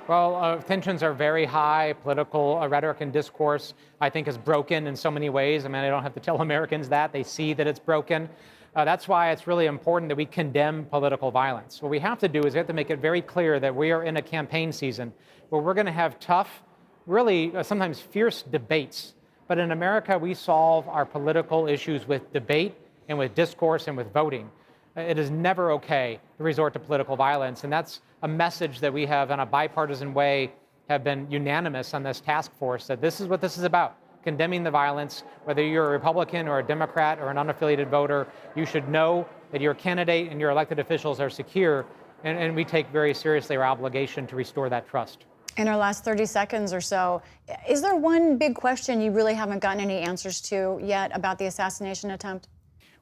Well, tensions are very high. Political rhetoric and discourse, I think, is broken in so many ways. I mean, I don't have to tell Americans that. They see that it's broken. That's why it's really important that we condemn political violence. What we have to do is we have to make it very clear that we are in a campaign season where we're going to have tough, really sometimes fierce debates. But in America, we solve our political issues with debate and with discourse and with voting. It is never okay to resort to political violence. And that's a message that we have in a bipartisan way have been unanimous on this task force, that this is what this is about. Condemning the violence, whether you're a Republican or a Democrat or an unaffiliated voter, you should know that your candidate and your elected officials are secure, and we take very seriously our obligation to restore that trust. In our last 30 seconds or so, is there one big question you really haven't gotten any answers to yet about the assassination attempt?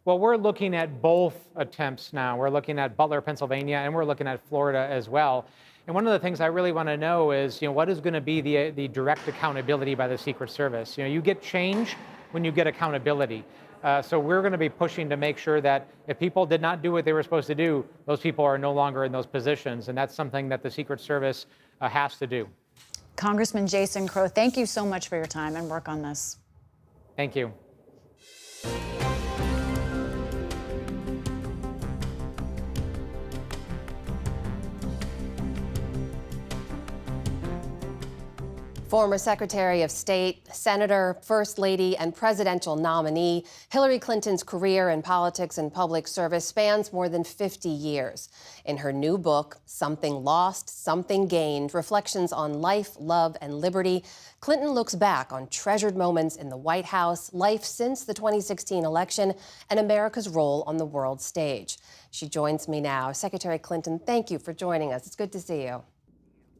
Well, we're looking at both attempts now. We're looking at Butler, Pennsylvania, and we're looking at Florida as well. And one of the things I really want to know is, what is going to be the direct accountability by the Secret Service? You get change when you get accountability. So we're going to be pushing to make sure that if people did not do what they were supposed to do, those people are no longer in those positions. And that's something that the Secret Service has to do. Congressman Jason Crow, thank you so much for your time and work on this. Thank you. Former Secretary of State, Senator, First Lady, and presidential nominee, Hillary Clinton's career in politics and public service spans more than 50 years. In her new book, Something Lost, Something Gained, Reflections on Life, Love, and Liberty, Clinton looks back on treasured moments in the White House, life since the 2016 election, and America's role on the world stage. She joins me now. Secretary Clinton, thank you for joining us. It's good to see you.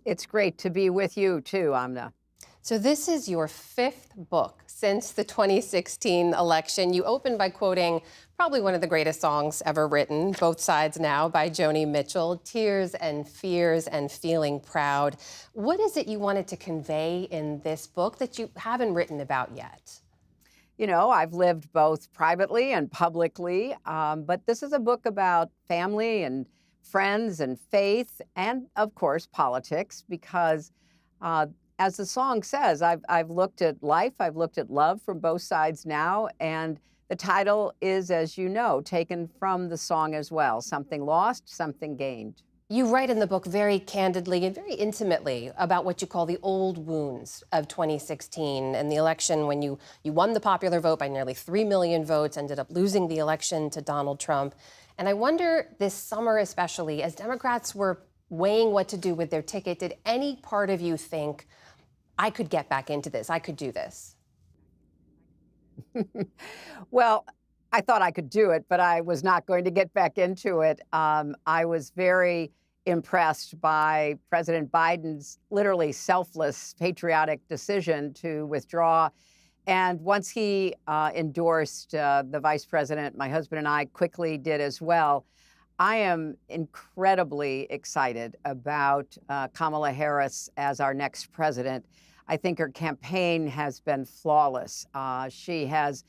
It's great to be with you, too, Amna. So this is your 5th book since the 2016 election. You opened by quoting probably one of the greatest songs ever written, Both Sides Now, by Joni Mitchell, Tears and Fears and Feeling Proud. What is it you wanted to convey in this book that you haven't written about yet? You know, I've lived both privately and publicly, but this is a book about family and friends and faith and, of course, politics, because as the song says, I've looked at life, I've looked at love from both sides now, and the title is, as you know, taken from the song as well, Something Lost, Something Gained. You write in the book very candidly and very intimately about what you call the old wounds of 2016 and the election when you won the popular vote by nearly 3 million votes, ended up losing the election to Donald Trump. And I wonder this summer especially, as Democrats were weighing what to do with their ticket, did any part of you think, I could get back into this, I could do this? Well, I thought I could do it, but I was not going to get back into it. I was very impressed by President Biden's literally selfless, patriotic decision to withdraw. And once he endorsed the vice president, my husband and I quickly did as well. I am incredibly excited about Kamala Harris as our next president. I think her campaign has been flawless. She has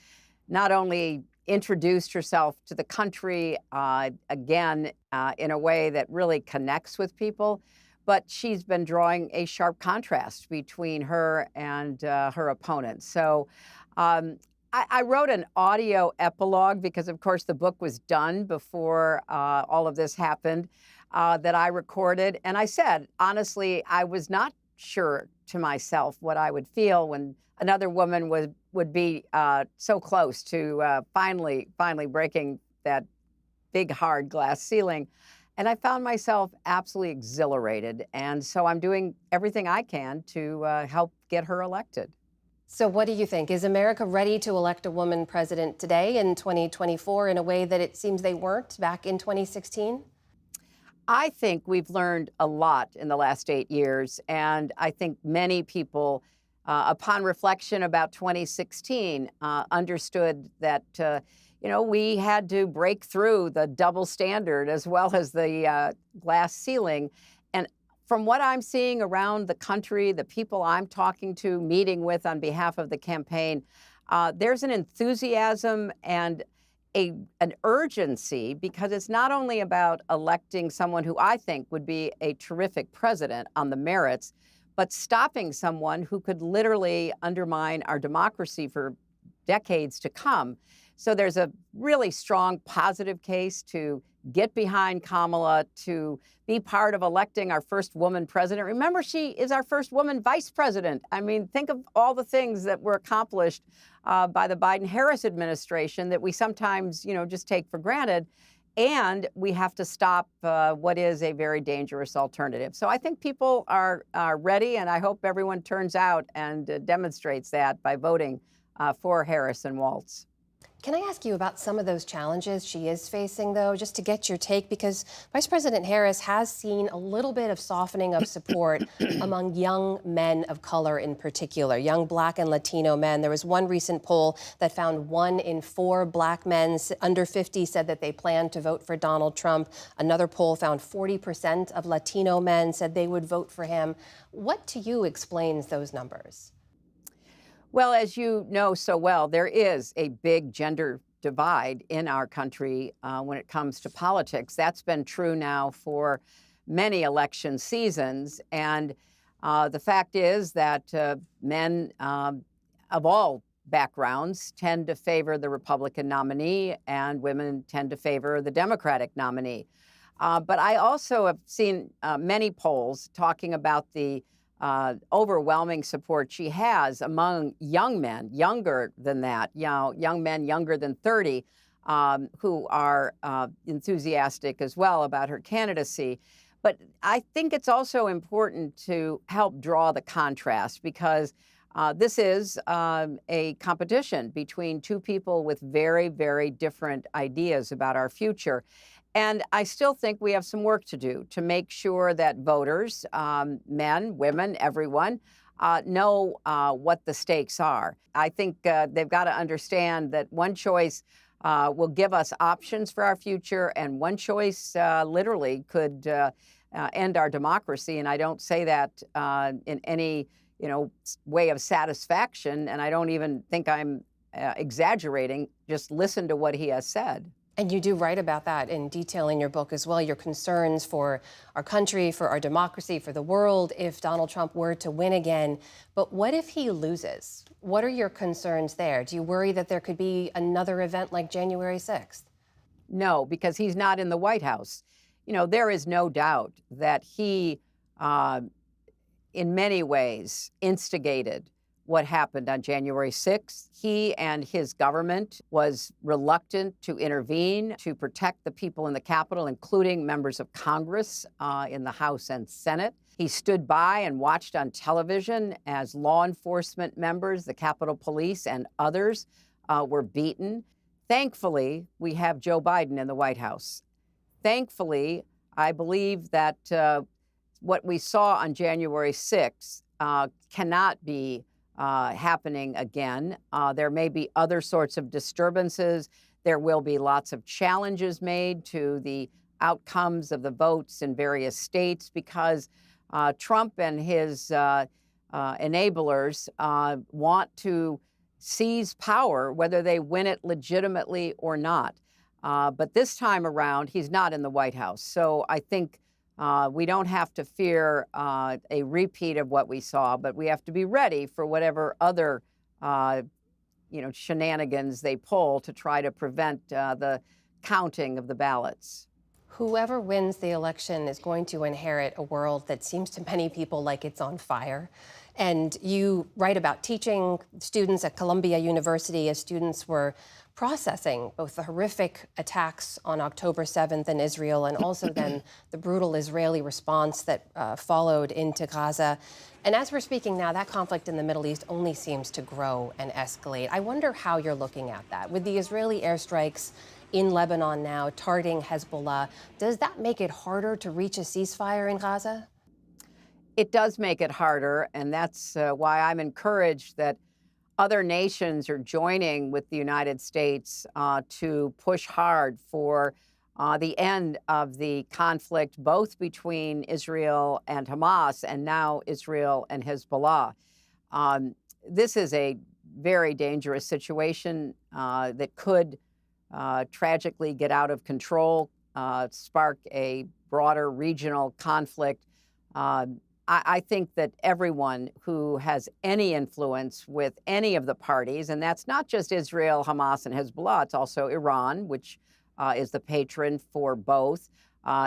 not only introduced herself to the country again in a way that really connects with people, but she's been drawing a sharp contrast between her and her opponents. So I wrote an audio epilogue because, of course, the book was done before all of this happened that I recorded. And I said, honestly, I was not sure to myself what I would feel when another woman would be so close to finally breaking that big, hard glass ceiling. And I found myself absolutely exhilarated. And so I'm doing everything I can to help get her elected. So what do you think? Is America ready to elect a woman president today in 2024 in a way that it seems they weren't back in 2016? I think we've learned a lot in the last 8 years. And I think many people, upon reflection about 2016, understood that we had to break through the double standard as well as the glass ceiling. And from what I'm seeing around the country, the people I'm talking to, meeting with on behalf of the campaign, there's an enthusiasm and an urgency, because it's not only about electing someone who I think would be a terrific president on the merits, but stopping someone who could literally undermine our democracy for decades to come. So there's a really strong positive case to get behind Kamala, to be part of electing our first woman president. Remember, she is our first woman vice president. I mean, think of all the things that were accomplished by the Biden-Harris administration that we sometimes, just take for granted. And we have to stop what is a very dangerous alternative. So I think people are ready, and I hope everyone turns out and demonstrates that by voting for Harris and Walz. Can I ask you about some of those challenges she is facing, though, just to get your take? Because Vice President Harris has seen a little bit of softening of support among young men of color in particular, young Black and Latino men. There was one recent poll that found 1 in 4 Black men under 50 said that they planned to vote for Donald Trump. Another poll found 40% of Latino men said they would vote for him. What to you explains those numbers? Well, as you know so well, there is a big gender divide in our country when it comes to politics. That's been true now for many election seasons. And the fact is that men of all backgrounds tend to favor the Republican nominee, and women tend to favor the Democratic nominee. But I also have seen many polls talking about the overwhelming support she has among young men, younger than that, young men younger than 30, who are enthusiastic as well about her candidacy. But I think it's also important to help draw the contrast, because this is a competition between two people with very, very different ideas about our future. And I still think we have some work to do to make sure that voters, men, women, everyone, know what the stakes are. I think they've got to understand that one choice will give us options for our future, and one choice literally could end our democracy. And I don't say that in any way of satisfaction, and I don't even think I'm exaggerating. Just listen to what he has said. And you do write about that in detail in your book as well, your concerns for our country, for our democracy, for the world, if Donald Trump were to win again. But what if he loses? What are your concerns there? Do you worry that there could be another event like January 6th? No, because he's not in the White House. There is no doubt that he, in many ways, instigated what happened on January 6th. He and his government was reluctant to intervene to protect the people in the Capitol, including members of Congress in the House and Senate. He stood by and watched on television as law enforcement members, the Capitol Police, and others were beaten. Thankfully, we have Joe Biden in the White House. Thankfully, I believe that what we saw on January 6th cannot be happening again. There may be other sorts of disturbances. There will be lots of challenges made to the outcomes of the votes in various states because Trump and his enablers want to seize power, whether they win it legitimately or not. But this time around, he's not in the White House. So I think we don't have to fear a repeat of what we saw, but we have to be ready for whatever other shenanigans they pull to try to prevent the counting of the ballots. Whoever wins the election is going to inherit a world that seems to many people like it's on fire. And you write about teaching students at Columbia University as students were processing both the horrific attacks on October 7th in Israel and also then the brutal Israeli response that followed into Gaza. And as we're speaking now, that conflict in the Middle East only seems to grow and escalate. I wonder how you're looking at that. With the Israeli airstrikes in Lebanon now, targeting Hezbollah, does that make it harder to reach a ceasefire in Gaza? It does make it harder, and that's why I'm encouraged that other nations are joining with the United States to push hard for the end of the conflict, both between Israel and Hamas and now Israel and Hezbollah. This is a very dangerous situation that could tragically get out of control, spark a broader regional conflict. I think that everyone who has any influence with any of the parties, and that's not just Israel, Hamas, and Hezbollah, it's also Iran, which is the patron for both,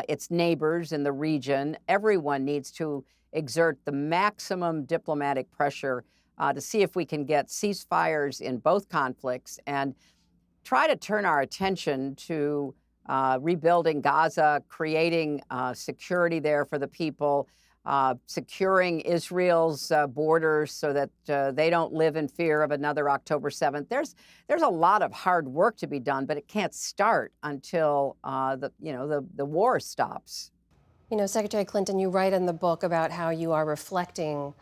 its neighbors in the region. Everyone needs to exert the maximum diplomatic pressure to see if we can get ceasefires in both conflicts and try to turn our attention to rebuilding Gaza, creating security there for the people, securing Israel's borders so that they don't live in fear of another October 7th. There's a lot of hard work to be done, but it can't start until the war stops. You know, Secretary Clinton, you write in the book about how you are reflecting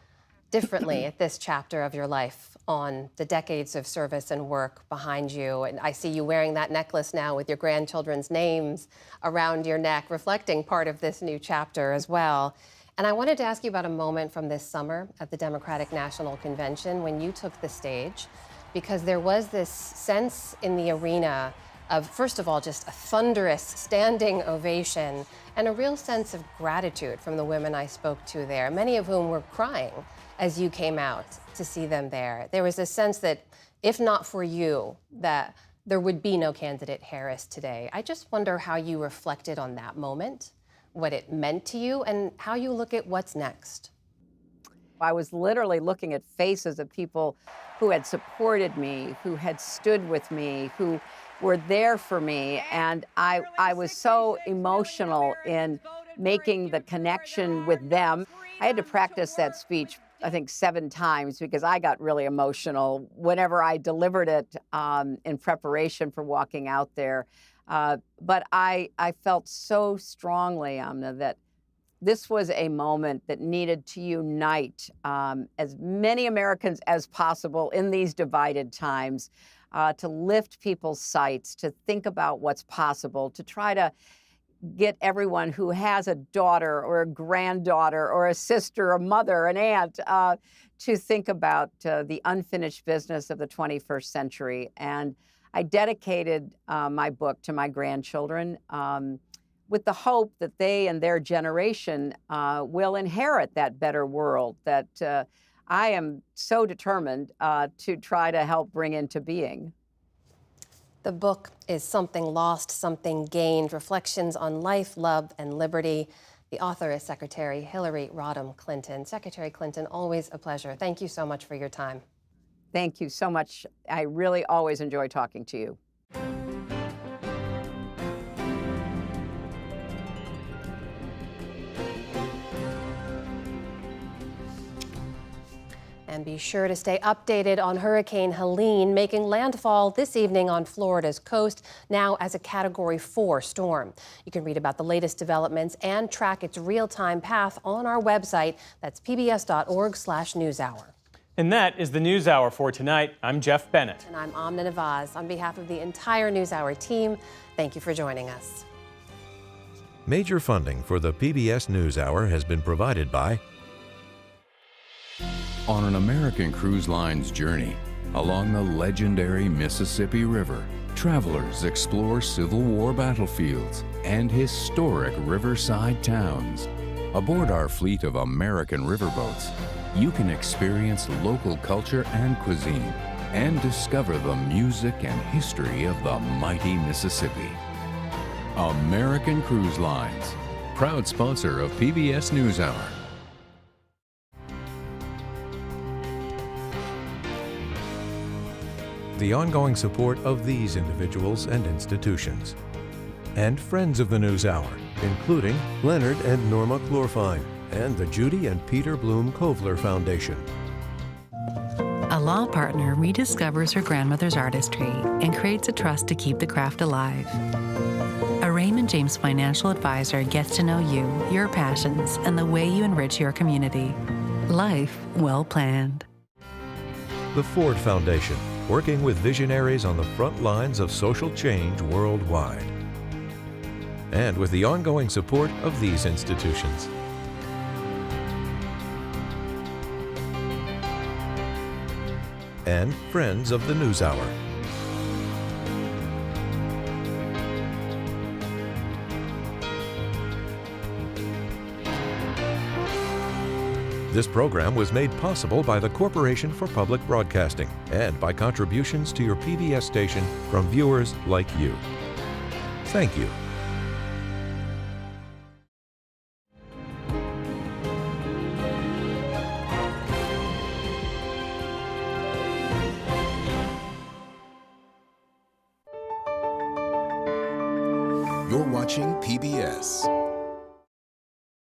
differently at this chapter of your life on the decades of service and work behind you. And I see you wearing that necklace now with your grandchildren's names around your neck, reflecting part of this new chapter as well. And I wanted to ask you about a moment from this summer at the Democratic National Convention when you took the stage, because there was this sense in the arena of, first of all, just a thunderous standing ovation and a real sense of gratitude from the women I spoke to there, many of whom were crying as you came out to see them there. There was a sense that, if not for you, that there would be no candidate Harris today. I just wonder how you reflected on that moment, what it meant to you, and how you look at what's next. I was literally looking at faces of people who had supported me, who had stood with me, who were there for me, and I was so emotional in making the connection with them. I had to practice that speech, I think, 7 times because I got really emotional whenever I delivered it in preparation for walking out there. But I felt so strongly, Amna, that this was a moment that needed to unite as many Americans as possible in these divided times, to lift people's sights, to think about what's possible, to try to get everyone who has a daughter or a granddaughter or a sister, a mother, an aunt, to think about the unfinished business of the 21st century. And I dedicated my book to my grandchildren with the hope that they and their generation will inherit that better world that I am so determined to try to help bring into being. The book is Something Lost, Something Gained, Reflections on Life, Love, and Liberty. The author is Secretary Hillary Rodham Clinton. Secretary Clinton, always a pleasure. Thank you so much for your time. Thank you so much. I really always enjoy talking to you. And be sure to stay updated on Hurricane Helene, making landfall this evening on Florida's coast, now as a Category 4 storm. You can read about the latest developments and track its real-time path on our website. That's pbs.org/newshour. And that is the NewsHour for tonight. I'm Jeff Bennett. And I'm Amna Nawaz. On behalf of the entire NewsHour team, thank you for joining us. Major funding for the PBS NewsHour has been provided by... On an American Cruise Line's journey along the legendary Mississippi River, travelers explore Civil War battlefields and historic riverside towns. Aboard our fleet of American riverboats, you can experience local culture and cuisine and discover the music and history of the mighty Mississippi. American Cruise Lines, proud sponsor of PBS NewsHour. The ongoing support of these individuals and institutions. And friends of the NewsHour, including Leonard and Norma Chlorfine and the Judy and Peter Bloom Kovler Foundation. A law partner rediscovers her grandmother's artistry and creates a trust to keep the craft alive. A Raymond James financial advisor gets to know you, your passions, and the way you enrich your community. Life well planned. The Ford Foundation, working with visionaries on the front lines of social change worldwide. And with the ongoing support of these institutions. And friends of the NewsHour. This program was made possible by the Corporation for Public Broadcasting and by contributions to your PBS station from viewers like you. Thank you. You're watching PBS.